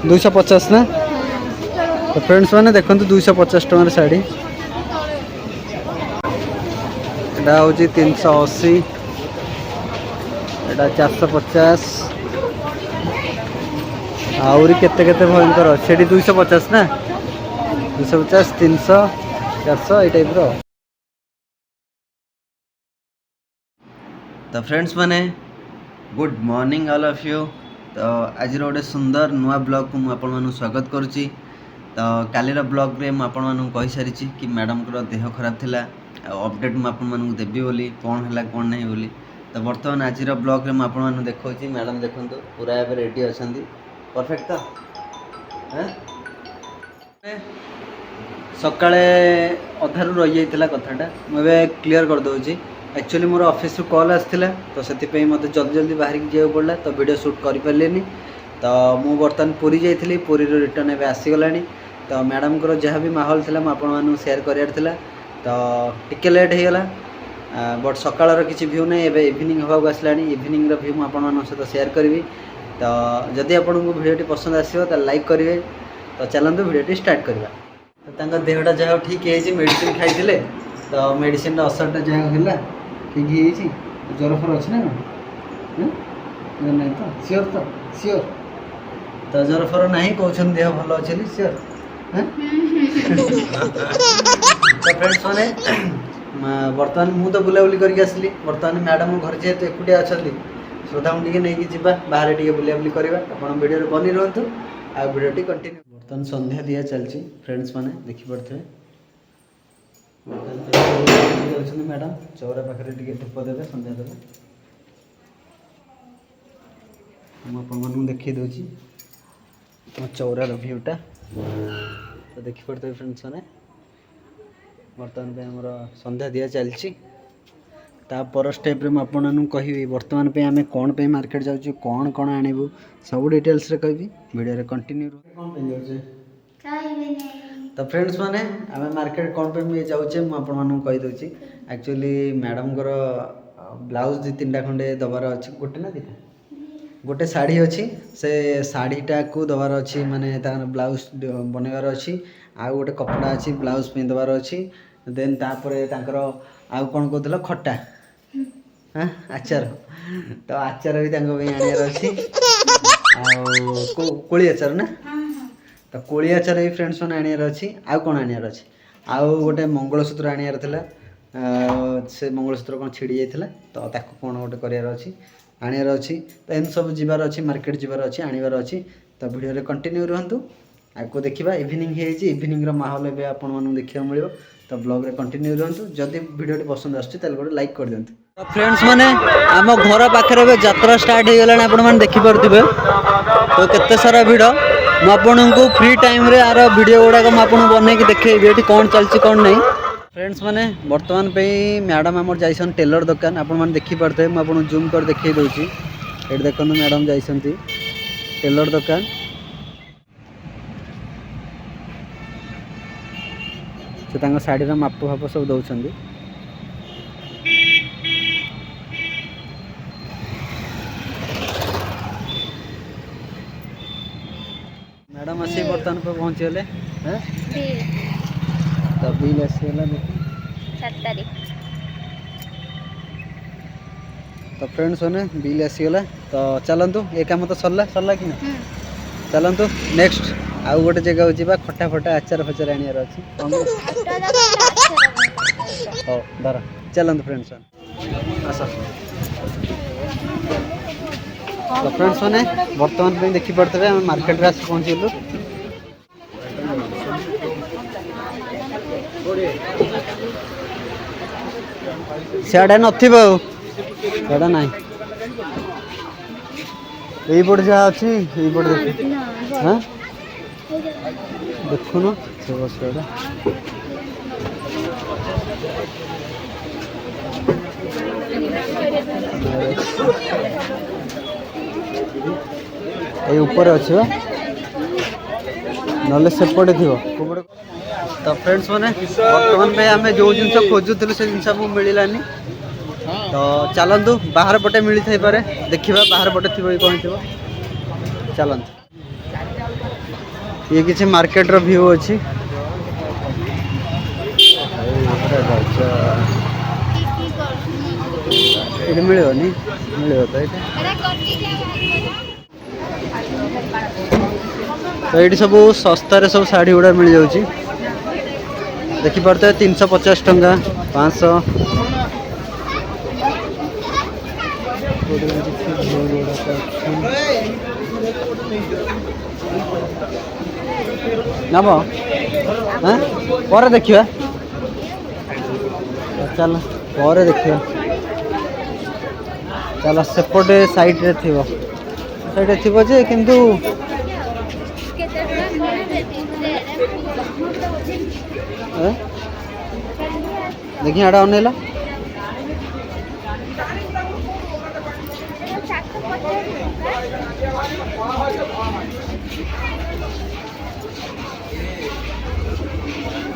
250 ना। तो फ्रेंड्स मैंने देखो 250 टकर शाढ़ी एटा हूँ 380 एटा 450 आहरी केते केते भयंकर से 250 ना 250 300 400 ये टाइप रो। तो फ्रेंड्स मैंने good morning all of you. तो आज गोटे सुंदर नुआ ब्लॉग को मुझे स्वागत करुच्ची। तो कालीर ब्लॉग रे मुझे कही सारी कि मैडम को देह खराब थिला अपडेट मुझे देवी बोली कौन है कौन नहीं बोली। तो बर्तमान आज ब्लॉग रे मुझे देखा मैडम देखो पूरा एवं रेडी अच्छा परफेक्ट। तो सकाळे अधारू रही जाता कथाटा मुझे क्लीयर कर दूसरी। एक्चुअली मोर ऑफिस रु कॉल आसाला तो से मत जल्दी जल्दी बाहर जा पड़ा तो वीडियो शूट कर पारे। तो मु बर्तमान पुरी जाइली पुरी रिटर्न एवं आसीगला। तो मैडम को जहाँ भी माहौल था मुझे सेयार करार तो टिके लेट हो गला बट सकाळर किसी भ्यू नहीं एवं इवनिंग होगा आसला इवनिंग भ्यू मुझे सहित सेयार करी। तो जदि आपको भिडियोटी पसंद आसो तो लाइक करेंगे। तो चलते भिडियोटी स्टार्ट करवा। तो देहटा जहाँ ठीक है मेडिसिन खाई तो मेडिसिन असरटा जहाँ है ठीक है ज्वर फर अच्छे ना नहीं तो सियोर तो सियोर तो ज्वर फर ना कहते देह भल अच्छे सियोर। तो फ्रेंड्स मैंने बर्तमान मुझे तो बुलाबुली करके आसली बर्तमान मैडम घर जेहेतु एकुटिया अच्छा श्रद्धा को नहीं जावा बाहर टे बुलाबुली करवा आप वीडियो बनी रुहतु आ वीडियोटी कंटिन्यू। बर्तमान संध्या दिया चलती फ्रेंड्स मैंने देखिपे मैडम चौरा पाखे टे धूप देवे संध्या देवे मुझे देखी दूसरी मो चौरार भ्यूटा। तो देखिपे फ्रेंड्स मैंने बर्तमान आमर संध्या दिया चलती तापर स्टेप रे मुझे कहि बर्तमान पे आम कौन पे मार्केट जाऊँ कौन कौन आणबू सब डिटेल्स रे कहि वीडियो रे कंटिन्यू कौन पे जाऊँ। तो फ्रेंड्स मैंने आम मार्केट कौन पे जाऊे मुझे कहीदे एक्चुअली मैडम को ब्लाउज 2-3टा खंडे दबार अच्छी गोटे ना दीटा गोटे शाढ़ी अच्छी से शाढ़ीटा को दबार अच्छी माने ब्लाउज बनवार अच्छी आउ गोटे कपड़ा अच्छी ब्लाउज पिंधवार अच्छी देन तापर आउ कौन कहते खट्टा हाँ आचार तो आचार भी आनार अच्छी कोली आचार ना तो कोली आचार भी फ्रेंड्स मैंने आनार अच्छी आउ कौन आनार अच्छी आउ गोटे मंगलसूत्र आनार था से मंगलसूत्र कौन छिड़ी जाता तो ताको कौन गोटे करार अच्छी आनार अच्छी तो एमती सब जीवार अच्छी मार्केट जीवार अच्छी आनार अच्छी। तो वीडियो रे कंटिन्यू रुहतु आपको देखा इवनिंग है इवनिंग माहौल ए आप देखा मिले। तो ब्लॉग रे कंटिन्यू रुहतु जदि वीडियो पसंद आसुच्छी गोटे लाइक कर दिंतु। तो फ्रेंड्स मैंने आम घर पाखे यात्रा स्टार्ट हो गला आप देखिपे तो केते सारा भिड़ मुझे फ्री टाइम रे आर वीडियो गुड़ाक मुझे बनई देखेबी ये कौन चलती कौन नहीं। फ्रेंड्स मैंने बर्तमान पे मैडम आम जाइसन टेलर दुकान आप देखिपे मुझे जूम कर देखी दूसरी ये देखो मैडम जाइसंती टेलर दुकान। से शाढ़ीर माप फाप सब दौरान मैडम आसी बर्तमान पे पहुँची गले तो बिल आसीगला 7 तारीख। तो फ्रेंड्स मैंने बिल आसीगला तो चलतु ये काम तो सरला सरला कि ना चलतु नेक्स्ट आउ गोटे जगह जावा खटा फटा आचार फाचार आनार अच्छी हो धर चलतु फ्रेंड्स आस। तो फ्रेंड्स मैंने बर्तमान पे देखिपे आम मार्केट रे आसी पहुँचलु सियाड़े नाड़ा ना यहीपट जहाँ अच्छी यहीपट देख हाँ देखुन से बस ये ऊपर अच्छे ना सेपटे थी। तो फ्रेंड्स मैंने बर्तमान पे आम जो जिन खोजुलु से जिन मिलानी तो चलतु बाहर पटे मिली थे पारे देखा बाहर पटे थी कौन थी चलतु। ये किसी मार्केट रो व्यू अच्छी ये मिलनी मिल तो ये सब सस्तार सब शाढ़ी गुड़ा मिल जाऊँगी देखिपे 350 टंका 500 नब हाँ पर देखिए चल पर देखिए चल सेपटे साइड रे थिबो साइड थिबो जे किंतु देखिए आड़ा अनेला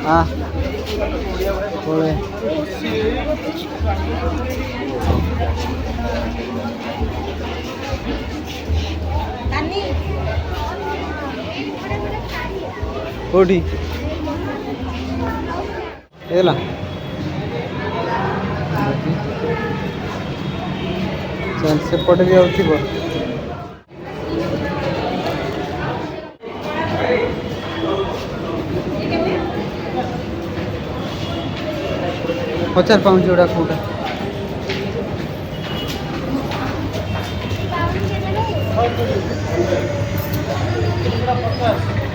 हाँ बोले कोठी एला चल सेपटे भी आउथि बो 50 पाउंड जोड़ा कोटा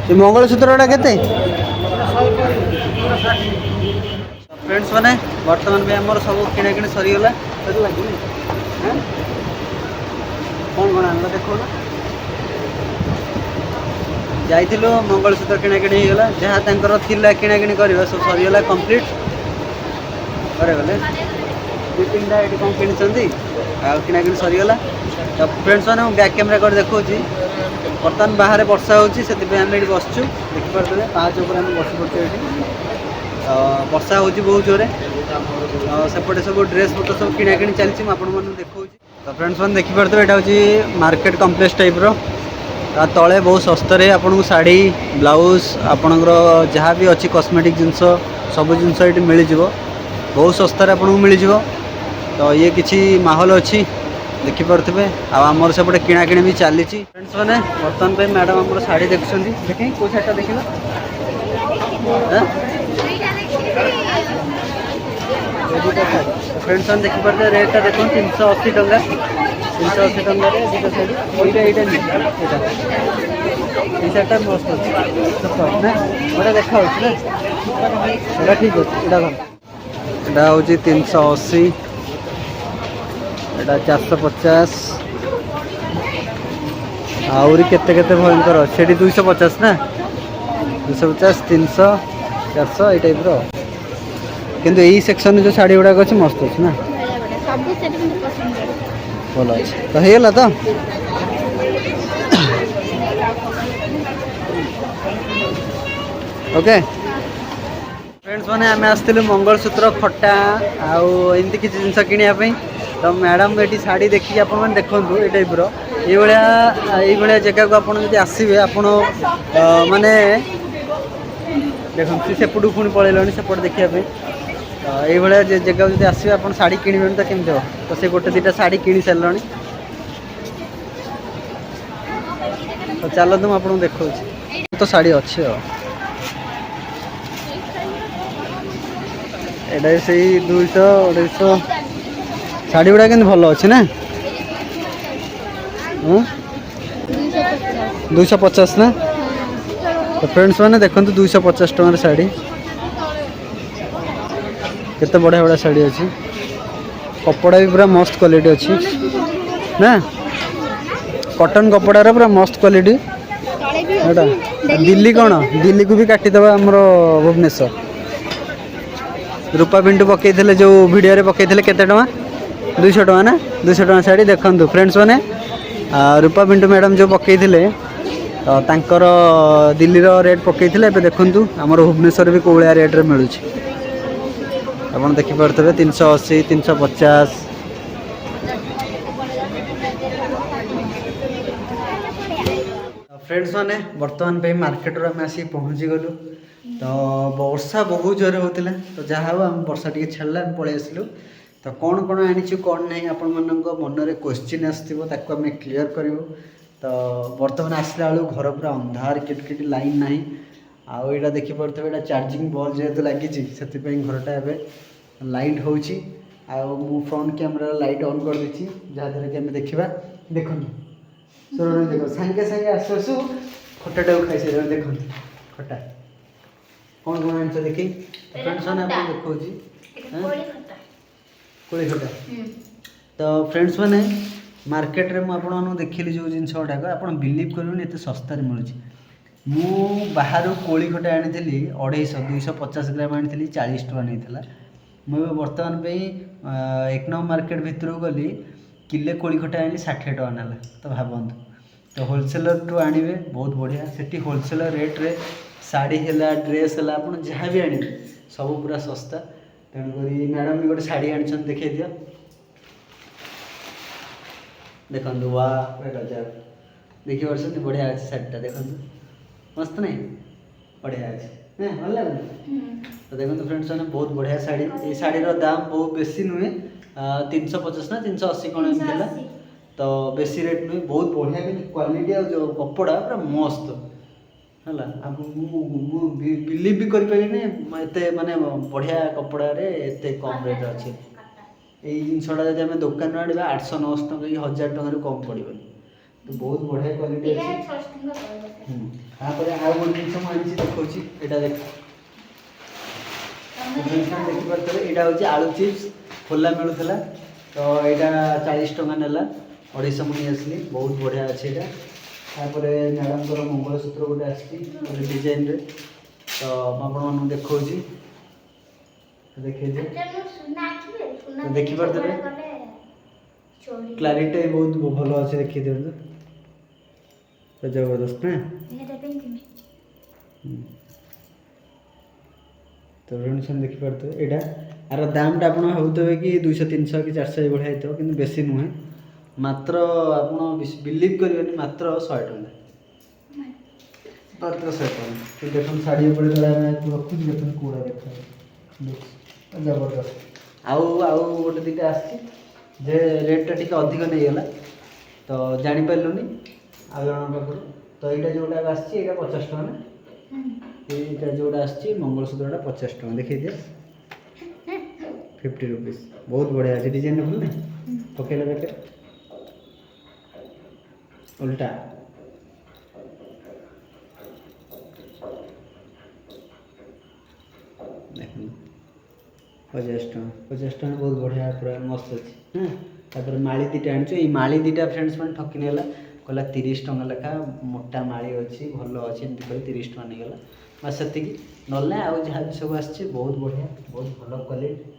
ये मंगलसूत्रटा केते फ्रेंड्स माने वर्तमान में हमर सब किणे किणे सरी गला सरी लागी कौन कौन आनला देखो ना जाइथिलो मंगलसूत्र किणे किणे गला जहाँ तांकर थिला किणे किणे करबा सब सरी गला कंप्लीट करे गले दु तीन टा एटी कौन किणी आ किणा किणी सरी गला तो फ्रेंड्स माने बैक कैमरा कर देखो जी बर्तमान बाहर वर्षा होची से आम ये बसचु देखी पारे पाँच ऊपर आम बस पड़े ये वर्षा होची बहुत जोरे सेपटे सब ड्रेस पत्र सब किणा किणी चलती मुझे देखा तो फ्रेंड्स मैंने देखिपे यहाँ हूँ मार्केट कम्प्लेक्स टाइप तले बहुत सस्तार आपन को शाढ़ी ब्लाउज आपणकर जहाँ भी अच्छी कॉस्मेटिक जिनस सब जिनस ये मिल बहुत सस्तार आपन को मिल तो ये किसी माहौल अच्छी देखिपे आमर सेपटे किणा किणी भी चली फ्रेंड्स मैंने बर्तमान पे मैडम आम शाढ़ी देखुं देखें कौ शाढ़ी देख फ्रेंड्स मैंने देखिपे रेटा देखो 380 टंका 380 टंका दुटा शाढ़ी यहाँ ये शाढ़ीटा मस्त अच्छे ना गोटे देखा ना यहाँ ठीक अच्छे यहाँ हूँ 380 एटा 450 आउरी केते केते भयंकर सेठी 250 ना 250 300 400 ये टाइप रो किंतु यही सेक्शन जो शाढ़ी गुड़ाक अच्छे मस्त अच्छे ना भल अच्छे तो होगा तो ओके फ्रेंड्स मैंने आम आसलु मंगलसूत्र खटा आमती किसी जिनस किणापी तो मैडम ये शाढ़ी देखिए आप देखूँ ये टाइप ये जगह को आप आसवे आप माने देखो सेपटू पुणी पलैल सेपट देखापी तो ये जगह जो आसवे आप शाढ़ी किणवे तो केमती हो तो से गोटे दुटा शाढ़ी किणी सारे तो चलते मुझे आपको देखा तो शाढ़ी अच्छे एटा से 200 250 शाढ़ी गुड़ा के भल अच्छे ना 250 ना तो फ्रेंड्स मैंने देखो 250 टकर शाढ़ी केते बढ़िया बढ़िया शाढ़ी अच्छी कपड़ा भी पूरा मस्त क्वालिटी अच्छी ना कॉटन कपड़ार पूरा मस्त क्वालिटी एटा दिल्ली कौन दिल्ली को भी काटिदेवा आमर भुवनेश्वर रूपा पिंटू पकईले जो वीडियो पकईले केते टका 200 टका ना 200 टका शाढ़ी देखो फ्रेंड्स मैंने रूपा पिंटू मैडम जो पकईले तांकर दिल्ली रेट पकईले देखु आमर भुवनेश्वर भी कौलिया रेट रे मिलूँ आप देखिपे 380 350 फ्रेंड्स मैंने बर्तमान पे मार्केट आम आसी पहुँची गलु तो वर्षा बहुत जोर होता तो जहाँ हो आम वर्षा टी छाड़ा आम पलि आसलु तो कौन कौन आनी कौन ना आपण मन मनरे क्वेश्चन आसो आम क्लीयर करूँ तो बर्तमान आसला बेलू घर पूरा अंधार किटकिट लाइन ना आउ यहाँ देखिपे यहाँ चार्जिंग बल्ब जेहेतु लगी से घरटा एवं लाइट हो फ्रंट कैमेरा लाइट ऑन कर दी जहाँद्वारा कि आम देखा देख सुन देख सागे सागे आसु आसु खटाटा को खाई सारे देख खटा कौन कौन आंस देखी फ्रेंड्स मैंने आपको देखा कोड़ी खटा तो फ्रेंड्स मैंने मार्केट रे मुझे देखिली जो जिन गुड़ाक आप बिलीव करेंगे एत सस्तार मिलूँ मु बाहर कोड़ी खटा आनी 250 250 ग्राम आनी 40 टका नहीं मुझे बर्तमान पे 1 नंबर मार्केट भितर गली किले कोड़ी खटा आनी 60 टका ना तो भावतु तो होलसेलर टू आणवे बहुत बढ़िया से होलसेलर रेट रे शाढ़ी है ड्रेस है आप जहाँ भी आने सब पूरा सस्ता तेणुक मैडम भी गोटे शाढ़ी आनी देखा दिया देखो वाह गजब देखिए बढ़िया अच्छे शाढ़ीटा देखो मस्त नहीं बढ़िया अच्छे भल लगे तो देखो फ्रेंड्स मैंने बहुत बढ़िया शाढ़ी ये शाढ़ी दाम बहुत बेसी नुहे 350 ना 380 कौन एम तो बेसी रेट नुहे बहुत बढ़िया कि क्वालिटी और जो कपड़ा पूरा मस्त है बिलीव भी करें एत माने बढ़िया कपड़ा रे एत कम रेट अच्छे यही जिनसा जब आम दुकान आने 800 900 टका कि 1000 टकर कम पड़ोनी तो बहुत बढ़िया क्वालिटी अच्छे तापर आउ गोटे जिन मुझे देखा यहाँ देख देखिपे यहाँ हूँ आलू चिप्स खोला मिलूला तो यहाँ 40 टका नेला 250 मुझे आसली बहुत बढ़िया अच्छे यहाँ तापर मैडम मंगलसूत्र गोटे आसती डिजाइन रे तो आपको देखा देखिए तो देखिपे क्लारिटी बहुत भल अच्छे देखिए दिखाँ तो जबरदस्त ना तो फ्रेंड्स देखिपे यहाँ यार दामटा आप भावुवे कि 200 300 कि 400 भाई होता कि बेसी नुहे मात्र आप बिलीव करेंगे मात्र 100 टका मात्र 100 टका देख शाढ़ी उपर रखुच देख कूड़ा देख जबरदस्त आउ गोटे दुटा आसे रेटा टी अधिक नहीं गला तो जापारूनी आउ जन पाखर तो यहाँ जोटा आसी 50 टका ना यहाँ जोटा आसी मंगलसूत्रटा 50 टका देखिए दिए 50 रुपीस बहुत बढ़िया अच्छे डिजाइन भल ना पकड़ा देखे उल्टा देख 50 टका बहुत बढ़िया पूरा मस्त अच्छे तापर माली दीटा आनी माली दीटा फ्रेंड्स मैंने ठकी नेला कहला 30 टका लेखा मोटा माली अच्छी भल अच्छी एमती कह 30 टका नहीं गला बस से ना आउ जहाँ भी सब आस बहुत बढ़िया बहुत भल क्वालिटी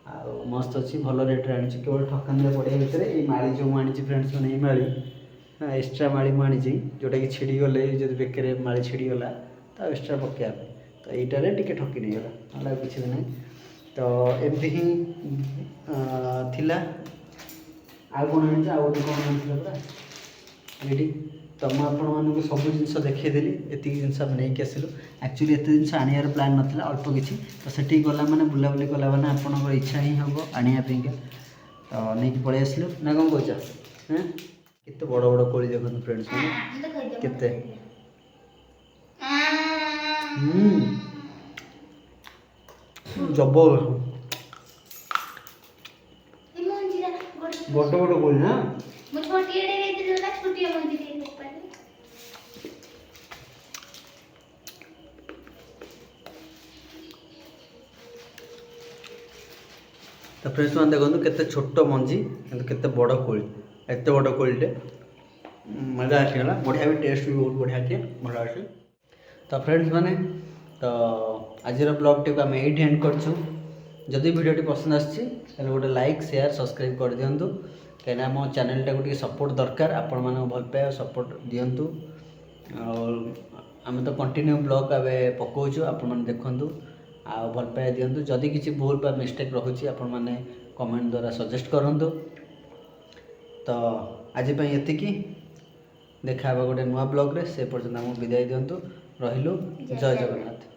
आ मस्त अच्छी भल रेट आनी केवल ठकान पड़े भितर ये माली जो आनी फ्रेंड्स मैंने ये माली एक्सट्रा माली मुझे जोटा कि छिड़गले जो बेकर माली छिड़गला तो एक्सट्रा पकेया तो यहीटार टे ठकी नहीं गला ना किसी ना तो एमती ही थिला आ कौन आनी आउ गोटे कौन आनी पूरा ये तो मुझे सब जिन देखीदेली एति जिन नहीं आसलु एक्चुअली एत जिन आनियार प्लान नाला अल्प किसी तो से गला मैंने बुलाबुली कला मैंने आपंकर इच्छा ही हम आने तो नहीं पलि आसलु ना कौन कह केते बड़ बड़ कोली देखो फ्रेंड्स केते जबर बड़ बड़ कोली ना तो फ्रेंड्स मैंने देखो केते छोट मंजी केते बड़ कोली एत बड़ कोलीटे मजा आसीगला बढ़िया भी टेस्ट भी बहुत बढ़िया थी भल अच्छे तो फ्रेंड्स मैंने तो आज ब्लॉग टी आम ये एंड करछु जदि वीडियो पसंद आसी गोटे लाइक शेयर सब्सक्राइब कर दिंतु कहीं आम चैनल टाक सपोर्ट दरकार आपण मानक भल पाए सपोर्ट दिंतु आम तो कंटिन्यू ब्लॉग आए पकाचु आपण देखु आ भल पाए दिंतु जदि किसी भूल बा मिस्टेक रोचे आपण मैंने कमेंट द्वारा सजेस्ट करूँ तो आज ये ଦେଖା ହେବା ଗୋଟେ ନୂଆ ବ୍ଲଗ୍ରେ। ସେ ପର୍ଯ୍ୟନ୍ତ ଆମକୁ ବିଦାୟ ଦିଅନ୍ତୁ। ରହିଲୁ। ଜୟ ଜଗନ୍ନାଥ।